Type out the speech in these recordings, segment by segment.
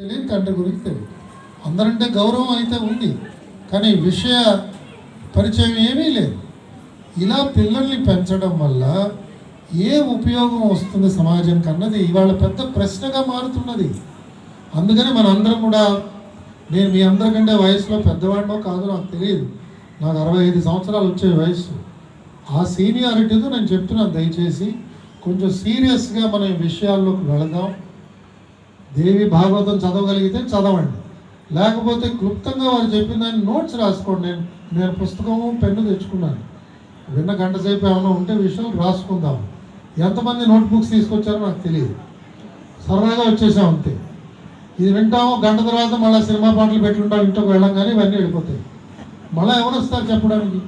తెలియదు, తండ్రి గురించి తెలియదు. అందరంటే గౌరవం అయితే ఉంది, కానీ విషయ పరిచయం ఏమీ లేదు. ఇలా పిల్లల్ని పెంచడం వల్ల ఏ ఉపయోగం వస్తుంది సమాజానికి అన్నది ఇవాళ పెద్ద ప్రశ్నగా మారుతున్నది. అందుకని మనందరం కూడా, నేను మీ అందరికంటే వయసులో పెద్దవాడినో కాదో నాకు తెలియదు, నాకు 65 సంవత్సరాలు వచ్చే వయసు. ఆ సీనియారిటీతో నేను చెప్తున్నాను, దయచేసి కొంచెం సీరియస్గా మనం ఈ విషయాల్లోకి వెళదాం. దేవి భాగవతం చదవగలిగితే చదవండి, లేకపోతే క్లుప్తంగా వారు చెప్పిన దాన్ని నోట్స్ రాసుకోండి. నేను పుస్తకము పెన్ను తెచ్చుకున్నాను, విన్న గంట సేపు ఏమైనా ఉంటే విషయాలు రాసుకుందాం. ఎంతమంది నోట్బుక్స్ తీసుకొచ్చారో నాకు తెలియదు, సరదాగా వచ్చేసాం అంతే. ఇది వింటాము, గంట తర్వాత మళ్ళీ సినిమా పాటలు పెట్టుకుంటాం, ఇంట్లోకి వెళ్ళాం, కానీ ఇవన్నీ వెళ్ళిపోతాయి. మళ్ళీ ఎవరు వస్తారు చెప్పడానికి?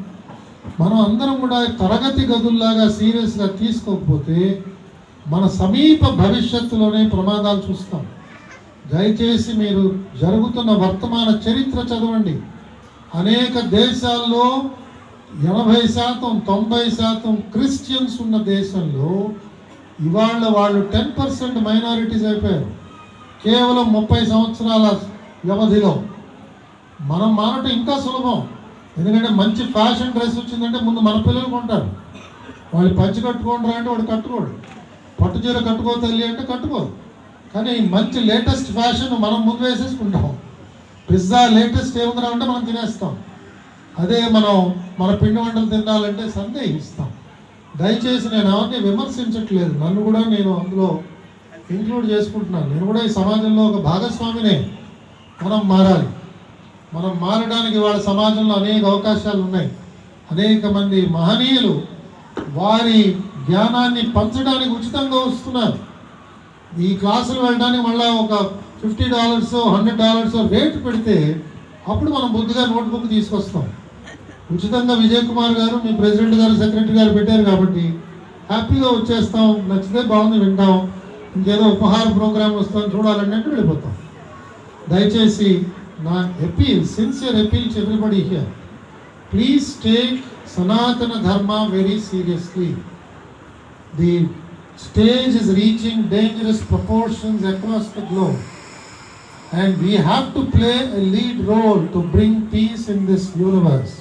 మనం అందరం కూడా తరగతి గదుల్లాగా సీరియస్గా తీసుకోకపోతే మన సమీప భవిష్యత్తులోనే ప్రమాదాలు చూస్తాం. దయచేసి మీరు జరుగుతున్న వర్తమాన చరిత్ర చదవండి. అనేక దేశాల్లో 80%, 90% క్రిస్టియన్స్ ఉన్న దేశంలో ఇవాళ వాళ్ళు 10% మైనారిటీస్ అయిపోయారు కేవలం 30 సంవత్సరాల వ్యవధిలో. మనం మారటం ఇంకా సులభం, ఎందుకంటే మంచి ఫ్యాషన్ డ్రెస్ వచ్చిందంటే ముందు మన పిల్లలు కొంటారు. వాళ్ళు పంచి కట్టుకుంటారా అంటే వాడు కట్టుకోడు, పట్టు చీర కట్టుకో తల్లి అంటే కట్టుకోదు. కానీ మంచి లేటెస్ట్ ఫ్యాషన్ మనం ముందు వేసేసుకుంటాం. పిజ్జా లేటెస్ట్ ఏముందా అంటే మనం తినేస్తాం. అదే మనం మన పిండి వంటలు తినాలంటే సందేహిస్తాం. దయచేసి నేను ఎవరిని విమర్శించట్లేదు, నన్ను కూడా నేను అందులో ఇంక్లూడ్ చేసుకుంటున్నాను. నేను కూడా ఈ సమాజంలో ఒక భాగస్వామినే. మనం మారాలి. మనం మారడానికి వాళ్ళ సమాజంలో అనేక అవకాశాలు ఉన్నాయి. అనేక మంది మహనీయులు వారి జ్ఞానాన్ని పంచడానికి ఉచితంగా వస్తున్నారు. ఈ క్లాసులు వెళ్ళడానికి మళ్ళీ ఒక $50, $100 రేటు పెడితే అప్పుడు మనం బుద్ధిగా నోట్బుక్ తీసుకొస్తాం. ఉచితంగా విజయ్ కుమార్ గారు, మీ ప్రెసిడెంట్ గారు, సెక్రటరీ గారు పెట్టారు కాబట్టి హ్యాపీగా వచ్చేస్తాం. నచ్చితే బాగుంది వింటాం, ఇంకేదో ఉపహార ప్రోగ్రామ్ వస్తాం చూడాలన్నట్టు వెళ్ళిపోతాం. దయచేసి నా appeal, sincere appeal to everybody here, please take సనాతన ధర్మ very seriously. The stage is reaching dangerous proportions across the globe, and we have to play a lead role to bring peace in this universe.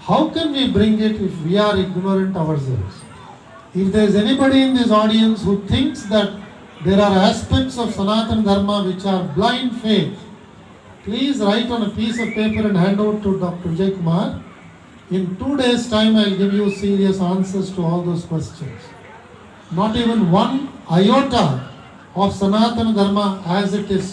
How can we bring it if we are ignorant ourselves? If there is anybody in this audience who thinks that there are aspects of Sanatana Dharma which are blind faith, please write on a piece of paper and hand out to Dr. Vijay Kumar. In 2 days' time, I will give you serious answers to all those questions. Not even one iota of Sanatana Dharma as it is